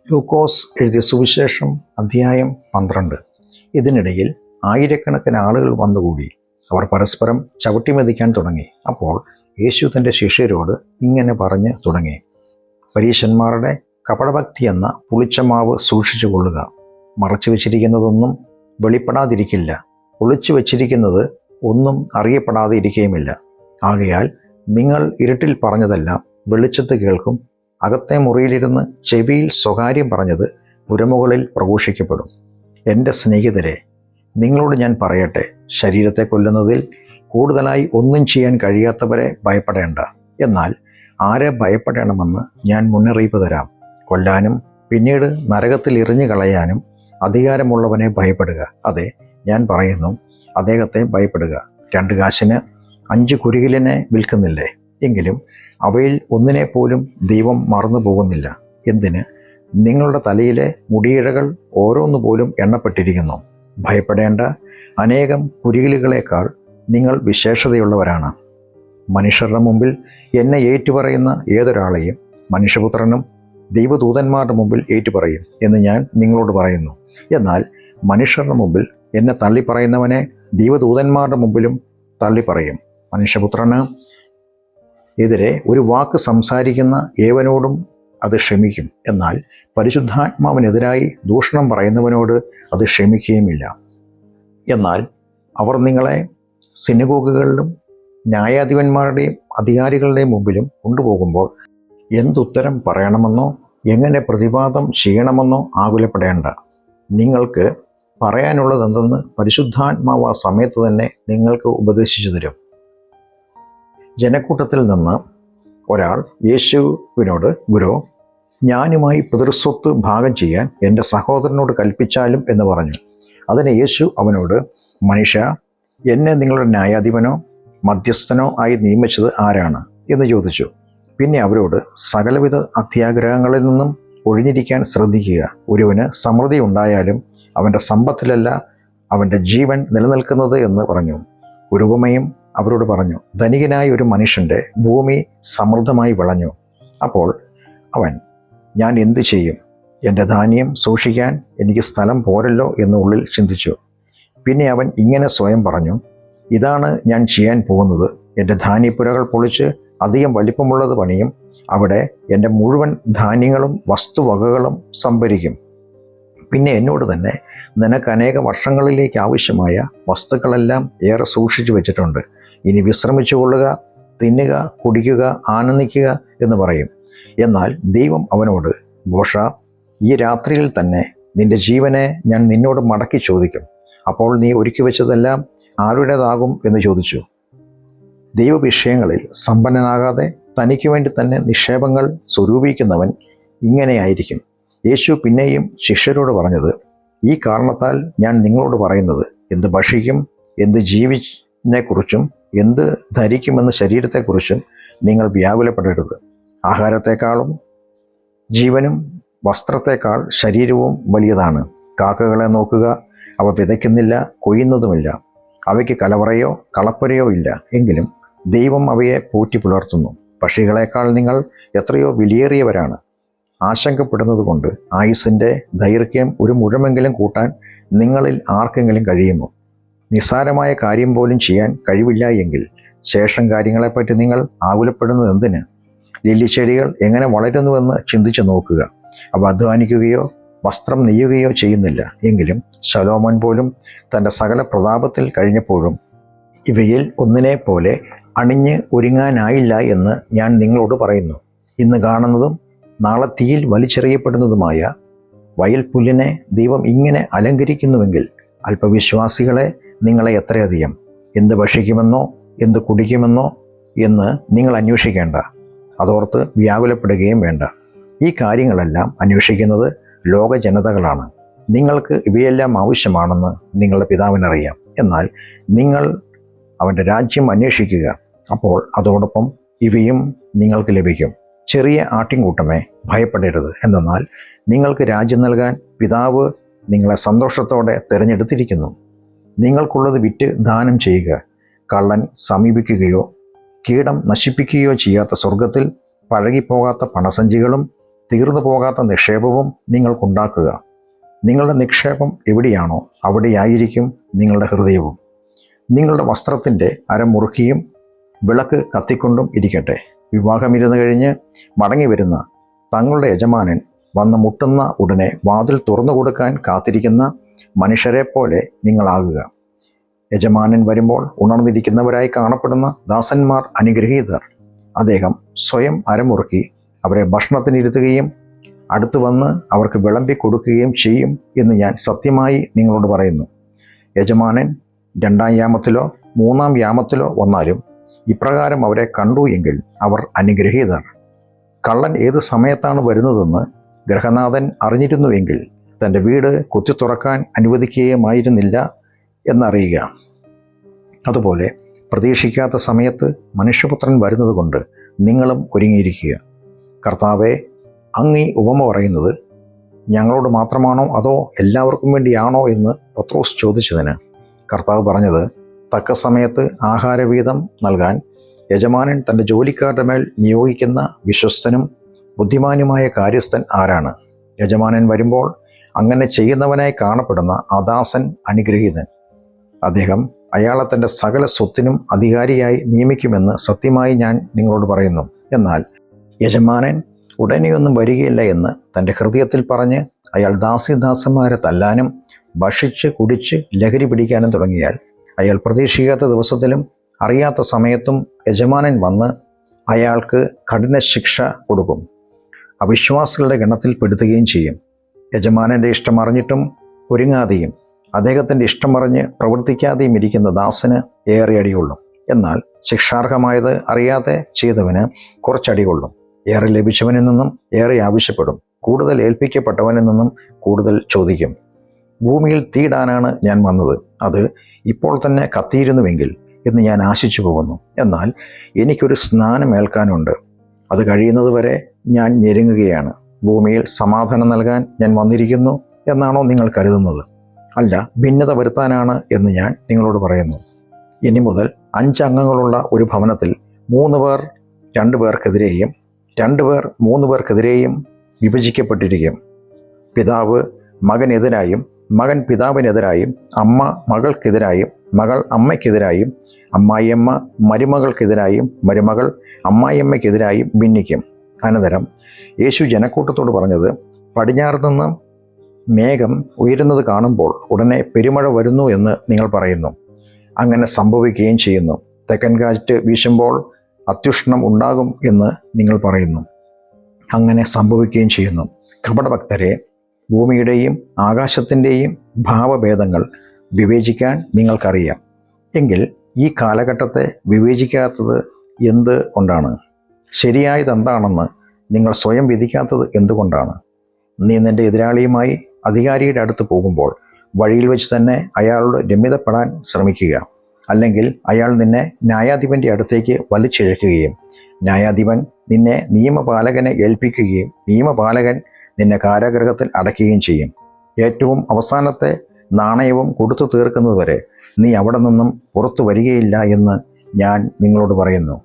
ലൂക്കോസ് എഴുതിയ സുവിശേഷം അധ്യായം 12. ഇതിനിടയിൽ ആയിരക്കണക്കിന് ആളുകൾ വന്നുകൂടി. അവർ പരസ്പരം ചവിട്ടിമെതിക്കാൻ തുടങ്ങി. അപ്പോൾ യേശു തൻ്റെ ശിഷ്യരോട് ഇങ്ങനെ പറഞ്ഞു തുടങ്ങി: പരീശന്മാരുടെ കപടഭക്തി എന്ന പുളിച്ച മാവ് സൂക്ഷിച്ചു കൊള്ളുക. മറച്ചു വച്ചിരിക്കുന്നതൊന്നും വെളിപ്പെടാതിരിക്കില്ല, ഒളിച്ചു വച്ചിരിക്കുന്നത് ഒന്നും അറിയപ്പെടാതെ ഇരിക്കുകയുമില്ല. ആകയാൽ നിങ്ങൾ ഇരുട്ടിൽ പറഞ്ഞതെല്ലാം വെളിച്ചത്ത് കേൾക്കും, അകത്തെ മുറിയിലിരുന്ന് ചെവിയിൽ സ്വകാര്യം പറഞ്ഞത് പുരമുകളിൽ പ്രഘോഷിക്കപ്പെടും. എൻ്റെ സ്നേഹിതരെ, നിങ്ങളോട് ഞാൻ പറയട്ടെ, ശരീരത്തെ കൊല്ലുന്നതിൽ കൂടുതലായി ഒന്നും ചെയ്യാൻ കഴിയാത്തവരെ ഭയപ്പെടേണ്ട. എന്നാൽ ആരെ ഭയപ്പെടണമെന്ന് ഞാൻ മുന്നറിയിപ്പ് തരാം. കൊല്ലാനും പിന്നീട് നരകത്തിൽ എറിഞ്ഞു കളയാനും അധികാരമുള്ളവനെ ഭയപ്പെടുക. അതെ, ഞാൻ പറയുന്നു, അദ്ദേഹത്തെ ഭയപ്പെടുക. 2 കാശിന് 5 കുരികിലിനെ വിൽക്കുന്നില്ലേ? എങ്കിലും അവയിൽ ഒന്നിനെപ്പോലും ദൈവം മറന്നു പോകുന്നില്ല. എന്തിന്? നിങ്ങളുടെ തലയിലെ മുടിയിഴകൾ ഓരോന്നുപോലും എണ്ണപ്പെട്ടിരിക്കുന്നു. ഭയപ്പെടേണ്ട, അനേകം കുരികിലുകളേക്കാൾ നിങ്ങൾ വിശേഷതയുള്ളവരാണ്. മനുഷ്യരുടെ മുമ്പിൽ എന്നെ ഏറ്റുപറയുന്ന ഏതൊരാളെയും മനുഷ്യപുത്രനും ദൈവദൂതന്മാരുടെ മുമ്പിൽ ഏറ്റുപറയും എന്ന് ഞാൻ നിങ്ങളോട് പറയുന്നു. എന്നാൽ മനുഷ്യരുടെ മുമ്പിൽ എന്നെ തള്ളിപ്പറയുന്നവനെ ദൈവദൂതന്മാരുടെ മുമ്പിലും തള്ളിപ്പറയും. മനുഷ്യപുത്രന് എതിരെ ഒരു വാക്ക് സംസാരിക്കുന്ന ഏവനോടും അത് ക്ഷമിക്കും. എന്നാൽ പരിശുദ്ധാത്മാവിനെതിരായി ദൂഷണം പറയുന്നവനോട് അത് ക്ഷമിക്കുകയുമില്ല. എന്നാൽ അവർ നിങ്ങളെ സിനഗോഗുകളിലും ന്യായാധിപന്മാരുടെയും അധികാരികളുടെയും മുമ്പിലും കൊണ്ടുപോകുമ്പോൾ എന്തുത്തരം പറയണമെന്നോ എങ്ങനെ പ്രതിവാദം ചെയ്യണമെന്നോ ആകുലപ്പെടേണ്ട. നിങ്ങൾക്ക് പറയാനുള്ളതെന്തെന്ന് പരിശുദ്ധാത്മാവ് ആ സമയത്ത് തന്നെ നിങ്ങൾക്ക് ഉപദേശിച്ചു തരും. ജനക്കൂട്ടത്തിൽ നിന്ന് ഒരാൾ യേശുവിനോട്, ഗുരു, ഞാനുമായി പിതൃസ്വത്ത് ഭാഗം ചെയ്യാൻ എൻ്റെ സഹോദരനോട് കൽപ്പിച്ചാലും എന്ന് പറഞ്ഞു. അതിന് യേശു അവനോട്, മനുഷ്യ, എന്നെ നിങ്ങളുടെ ന്യായാധിപനോ മധ്യസ്ഥനോ ആയി നിയമിച്ചത് ആരാണ് എന്ന് ചോദിച്ചു. പിന്നെ അവരോട്, സകലവിധ അത്യാഗ്രഹങ്ങളിൽ നിന്നും ഒഴിഞ്ഞിരിക്കാൻ ശ്രദ്ധിക്കുക. ഒരുവന് സമൃദ്ധി ഉണ്ടായാലും അവൻ്റെ സമ്പത്തിലല്ല അവൻ്റെ ജീവൻ നിലനിൽക്കുന്നത് എന്ന് പറഞ്ഞു. ഒരു ഉപമയും അവരോട് പറഞ്ഞു: ധനികനായ ഒരു മനുഷ്യൻ്റെ ഭൂമി സമൃദ്ധമായി വിളഞ്ഞു. അപ്പോൾ അവൻ, ഞാൻ എന്തു ചെയ്യും? എൻ്റെ ധാന്യം സൂക്ഷിക്കാൻ എനിക്ക് സ്ഥലം പോരല്ലോ എന്ന് ഉള്ളിൽ ചിന്തിച്ചു. പിന്നെ അവൻ ഇങ്ങനെ സ്വയം പറഞ്ഞു: ഇതാണ് ഞാൻ ചെയ്യാൻ പോകുന്നത്. എൻ്റെ ധാന്യപ്പുരകൾ പൊളിച്ച് അധികം വലിപ്പമുള്ളത് പണിയും. അവിടെ എൻ്റെ മുഴുവൻ ധാന്യങ്ങളും വസ്തുവകകളും സംഭരിക്കും. പിന്നെ എന്നോട് തന്നെ, നിനക്ക് അനേക വർഷങ്ങളിലേക്ക് ആവശ്യമായ വസ്തുക്കളെല്ലാം ഏറെ സൂക്ഷിച്ചു വെച്ചിട്ടുണ്ട്. ഇനി വിശ്രമിച്ചു കൊള്ളുക, തിന്നുക, കുടിക്കുക, ആനന്ദിക്കുക എന്ന് പറയും. എന്നാൽ ദൈവം അവനോട്, ഭോഷ, ഈ രാത്രിയിൽ തന്നെ നിന്റെ ജീവനെ ഞാൻ നിന്നോട് മടക്കി ചോദിക്കും. അപ്പോൾ നീ ഒരുക്കി വെച്ചതെല്ലാം ആരുടേതാകും എന്ന് ചോദിച്ചു. ദൈവവിഷയങ്ങളിൽ സമ്പന്നനാകാതെ തനിക്ക് വേണ്ടി തന്നെ നിക്ഷേപങ്ങൾ സ്വരൂപിക്കുന്നവൻ ഇങ്ങനെയായിരിക്കും. യേശു പിന്നെയും ശിഷ്യരോട് പറഞ്ഞത്, ഈ കാരണത്താൽ ഞാൻ നിങ്ങളോട് പറയുന്നത്, എന്ത് ഭക്ഷിക്കും, എന്ത് ജീവിനെക്കുറിച്ചും എന്ത് ധരിക്കുമെന്ന് ശരീരത്തെക്കുറിച്ചും നിങ്ങൾ വ്യാകുലപ്പെടരുത്. ആഹാരത്തെക്കാളും ജീവനും വസ്ത്രത്തെക്കാൾ ശരീരവും വലിയതാണ്. കാക്കകളെ നോക്കുക, അവ വിതയ്ക്കുന്നില്ല, കൊയ്യുന്നതുമില്ല. അവയ്ക്ക് കലവറയോ കളപ്പുരയോ ഇല്ല. എങ്കിലും ദൈവം അവയെ പോറ്റി പുലർത്തുന്നു. പക്ഷികളെക്കാൾ നിങ്ങൾ എത്രയോ വിലയേറിയവരാണ്. ആശങ്കപ്പെടുന്നത് കൊണ്ട് ആയുസ്സിൻ്റെ ദൈർഘ്യം ഒരു മുഴമെങ്കിലും കൂട്ടാൻ നിങ്ങളിൽ ആർക്കെങ്കിലും കഴിയുമോ? നിസ്സാരമായ കാര്യം പോലും ചെയ്യാൻ കഴിവില്ല എങ്കിൽ ശേഷം കാര്യങ്ങളെപ്പറ്റി നിങ്ങൾ ആകുലപ്പെടുന്നത് എന്തിന്? ലില്ലിച്ചെടികൾ എങ്ങനെ വളരുന്നുവെന്ന് ചിന്തിച്ചു നോക്കുക. അവ അധ്വാനിക്കുകയോ വസ്ത്രം നെയ്യുകയോ ചെയ്യുന്നില്ല. എങ്കിലും ശലോമോൻ പോലും തൻ്റെ സകല പ്രതാപത്തിൽ കഴിഞ്ഞപ്പോഴും ഇവയിൽ ഒന്നിനെ പോലെ അണിഞ്ഞ് ഒരുങ്ങാനായില്ല എന്ന് ഞാൻ നിങ്ങളോട് പറയുന്നു. ഇന്ന് കാണുന്നതും നാളെ തീയിൽ വലിച്ചെറിയപ്പെടുന്നതുമായ വയൽപ്പുല്ലിനെ ദൈവം ഇങ്ങനെ അലങ്കരിക്കുന്നുവെങ്കിൽ അല്പവിശ്വാസികളെ നിങ്ങളെ എത്രയധികം. എന്ത് ഭക്ഷിക്കുമെന്നോ എന്ത് കുടിക്കുമെന്നോ എന്ന് നിങ്ങൾ അന്വേഷിക്കേണ്ട. അതോർത്ത് വ്യാകുലപ്പെടുകയും വേണ്ട. ഈ കാര്യങ്ങളെല്ലാം അന്വേഷിക്കുന്നത് ലോക ജനതകളാണ്. നിങ്ങൾക്ക് ഇവയെല്ലാം ആവശ്യമാണെന്ന് നിങ്ങളുടെ പിതാവിനറിയാം. എന്നാൽ നിങ്ങൾ അവൻ്റെ രാജ്യം അന്വേഷിക്കുക, അപ്പോൾ അതോടൊപ്പം ഇവയും നിങ്ങൾക്ക് ലഭിക്കും. ചെറിയ ആട്ടിൻകൂട്ടമേ, ഭയപ്പെടരുത്. എന്തെന്നാൽ നിങ്ങൾക്ക് രാജ്യം നൽകാൻ പിതാവ് നിങ്ങളെ സന്തോഷത്തോടെ തിരഞ്ഞെടുത്തിരിക്കുന്നു. നിങ്ങൾക്കുള്ളത് വിറ്റ് ദാനം ചെയ്യുക. കള്ളൻ സമീപിക്കുകയോ കീടം നശിപ്പിക്കുകയോ ചെയ്യാത്ത സ്വർഗത്തിൽ പഴകിപ്പോകാത്ത പണസഞ്ചികളും തീർന്നു പോകാത്ത നിക്ഷേപവും നിങ്ങൾക്കുണ്ടാക്കുക. നിങ്ങളുടെ നിക്ഷേപം എവിടെയാണോ അവിടെയായിരിക്കും നിങ്ങളുടെ ഹൃദയവും. നിങ്ങളുടെ വസ്ത്രത്തിൻ്റെ അരം മുറുക്കിയും വിളക്ക് കത്തിക്കൊണ്ടും ഇരിക്കട്ടെ. വിവാഹമിരുന്ന് കഴിഞ്ഞ് മടങ്ങി വരുന്ന തങ്ങളുടെ യജമാനൻ വന്ന് മുട്ടുന്ന ഉടനെ വാതിൽ തുറന്നു കൊടുക്കാൻ കാത്തിരിക്കുന്ന മനുഷ്യരെ പോലെ നിങ്ങളാകുക. യജമാനൻ വരുമ്പോൾ ഉണർന്നിരിക്കുന്നവരായി കാണപ്പെടുന്ന ദാസന്മാർ അനുഗ്രഹീതർ. അദ്ദേഹം സ്വയം അരമുറുക്കി അവരെ ഭക്ഷണത്തിനിരുത്തുകയും അടുത്തു വന്ന് അവർക്ക് വിളമ്പി കൊടുക്കുകയും ചെയ്യും എന്ന് ഞാൻ സത്യമായി നിങ്ങളോട് പറയുന്നു. യജമാനൻ 2-ാം യാമത്തിലോ 3-ാം യാമത്തിലോ വന്നാലും ഇപ്രകാരം അവരെ കണ്ടു എങ്കിൽ അവർ അനുഗ്രഹീതർ. കള്ളൻ ഏത് സമയത്താണ് വരുന്നതെന്ന് ഗൃഹനാഥൻ അറിഞ്ഞിരുന്നുവെങ്കിൽ തൻ്റെ വീട് കുത്തി തുറക്കാൻ അനുവദിക്കുകയുമായിരുന്നില്ല എന്നറിയുക. അതുപോലെ പ്രതീക്ഷിക്കാത്ത സമയത്ത് മനുഷ്യപുത്രൻ വരുന്നത് കൊണ്ട് നിങ്ങളും ഒരുങ്ങിയിരിക്കുക. കർത്താവെ, അങ്ങ് ഈ ഉപമ പറയുന്നത് ഞങ്ങളോട് മാത്രമാണോ അതോ എല്ലാവർക്കും വേണ്ടിയാണോ എന്ന് പത്രോസ് ചോദിച്ചതിന് കർത്താവ് പറഞ്ഞത്, തക്ക സമയത്ത് ആഹാരവീതം നൽകാൻ യജമാനൻ തൻ്റെ ജോലിക്കാരുടെ മേൽ നിയോഗിക്കുന്ന വിശ്വസ്തനും ബുദ്ധിമാനുമായ കാര്യസ്ഥൻ ആരാണ്? യജമാനൻ വരുമ്പോൾ അങ്ങനെ ചെയ്യുന്നവനായി കാണപ്പെടുന്ന ആ ദാസൻ അനുഗ്രഹീതൻ. അദ്ദേഹം അയാളെ തൻ്റെ സകല സ്വത്തിനും അധികാരിയായി നിയമിക്കുമെന്ന് സത്യമായി ഞാൻ നിങ്ങളോട് പറയുന്നു. എന്നാൽ യജമാനൻ ഉടനെയൊന്നും വരികയില്ല എന്ന് തൻ്റെ ഹൃദയത്തിൽ പറഞ്ഞ് അയാൾ ദാസന്മാരെ തല്ലാനും ഭക്ഷിച്ച് കുടിച്ച് ലഹരി പിടിക്കാനും തുടങ്ങിയാൽ അയാൾ പ്രതീക്ഷിക്കാത്ത ദിവസത്തിലും അറിയാത്ത സമയത്തും യജമാനൻ വന്ന് അയാൾക്ക് കഠിന ശിക്ഷ കൊടുക്കും, അവിശ്വാസികളുടെ ഗണത്തിൽ പെടുത്തുകയും ചെയ്യും. യജമാനൻ്റെ ഇഷ്ടം അറിഞ്ഞിട്ടും ഒരുങ്ങാതെയും അദ്ദേഹത്തിൻ്റെ ഇഷ്ടം പറഞ്ഞ് പ്രവർത്തിക്കാതെയും ഇരിക്കുന്ന ദാസന് ഏറെ അടികൊള്ളും. എന്നാൽ ശിക്ഷാർഹമായത് അറിയാതെ ചെയ്തവന് കുറച്ചടികൊള്ളും. ഏറെ ലഭിച്ചവനിൽ നിന്നും ഏറെ ആവശ്യപ്പെടും, കൂടുതൽ ഏൽപ്പിക്കപ്പെട്ടവനിൽ നിന്നും കൂടുതൽ ചോദിക്കും. ഭൂമിയിൽ തീയിടാനാണ് ഞാൻ വന്നത്, അത് ഇപ്പോൾ തന്നെ കത്തിയിരുന്നുവെങ്കിൽ എന്ന് ഞാൻ ആശിച്ചു പോകുന്നു. എന്നാൽ എനിക്കൊരു സ്നാനം ഏൽക്കാനുണ്ട്, അത് കഴിയുന്നതുവരെ ഞാൻ ഞെരുങ്ങുകയാണ്. ഭൂമിയിൽ സമാധാനം നൽകാൻ ഞാൻ വന്നിരിക്കുന്നു എന്നാണോ നിങ്ങൾ കരുതുന്നത്? അല്ല, ഭിന്നത വരുത്താനാണ് എന്ന് ഞാൻ നിങ്ങളോട് പറയുന്നു. ഇനി മുതൽ 5 അംഗങ്ങളുള്ള ഒരു ഭവനത്തിൽ 3 പേർ 2 പേർക്കെതിരെയും 2 പേർ 3 പേർക്കെതിരെയും വിഭജിക്കപ്പെട്ടിരിക്കും. പിതാവ് മകനെതിരായും മകൻ പിതാവിനെതിരായും അമ്മ മകൾക്കെതിരായും മകൾ അമ്മയ്ക്കെതിരായും അമ്മായിയമ്മ മരുമകൾക്കെതിരായും മരുമകൾ അമ്മായിയമ്മയ്ക്കെതിരായും ഭിന്നിക്കും. അനന്തരം യേശു ജനക്കൂട്ടത്തോട് പറഞ്ഞത്, പടിഞ്ഞാറ് നിന്ന് മേഘം ഉയരുന്നത് കാണുമ്പോൾ ഉടനെ പെരുമഴ വരുന്നു എന്ന് നിങ്ങൾ പറയുന്നു. അങ്ങനെ സംഭവിക്കുകയും ചെയ്യുന്നു. തെക്കൻ കാറ്റ് വീശുമ്പോൾ അത്യുഷ്ണം ഉണ്ടാകും എന്ന് നിങ്ങൾ പറയുന്നു. അങ്ങനെ സംഭവിക്കുകയും ചെയ്യുന്നു. കപടഭക്തരെ, ഭൂമിയുടെയും ആകാശത്തിൻ്റെയും ഭാവഭേദങ്ങൾ വിവേചിക്കാൻ നിങ്ങൾക്കറിയാം. എങ്കിൽ ഈ കാലഘട്ടത്തെ വിവേചിക്കാത്തത് എന്ത് കൊണ്ടാണ്? ശരിയായത് എന്താണെന്ന് നിങ്ങൾ സ്വയം വിധിക്കാത്തത് എന്തുകൊണ്ടാണ്? നീ നിൻ്റെ എതിരാളിയുമായി അധികാരിയുടെ അടുത്ത് പോകുമ്പോൾ വഴിയിൽ വെച്ച് തന്നെ അയാളോട് രമ്യതപ്പെടാൻ ശ്രമിക്കുക. അല്ലെങ്കിൽ അയാൾ നിന്നെ ന്യായാധിപൻ്റെ അടുത്തേക്ക് വലിച്ചിഴക്കുകയും ന്യായാധിപൻ നിന്നെ നിയമപാലകനെ ഏൽപ്പിക്കുകയും നിയമപാലകൻ നിന്നെ കാരാഗൃഹത്തിൽ അടയ്ക്കുകയും ചെയ്യും. ഏറ്റവും അവസാനത്തെ നാണയവും കൊടുത്തു തീർക്കുന്നതുവരെ നീ അവിടെ നിന്നും പുറത്തു വരികയില്ല എന്ന് ഞാൻ നിങ്ങളോട് പറയുന്നു.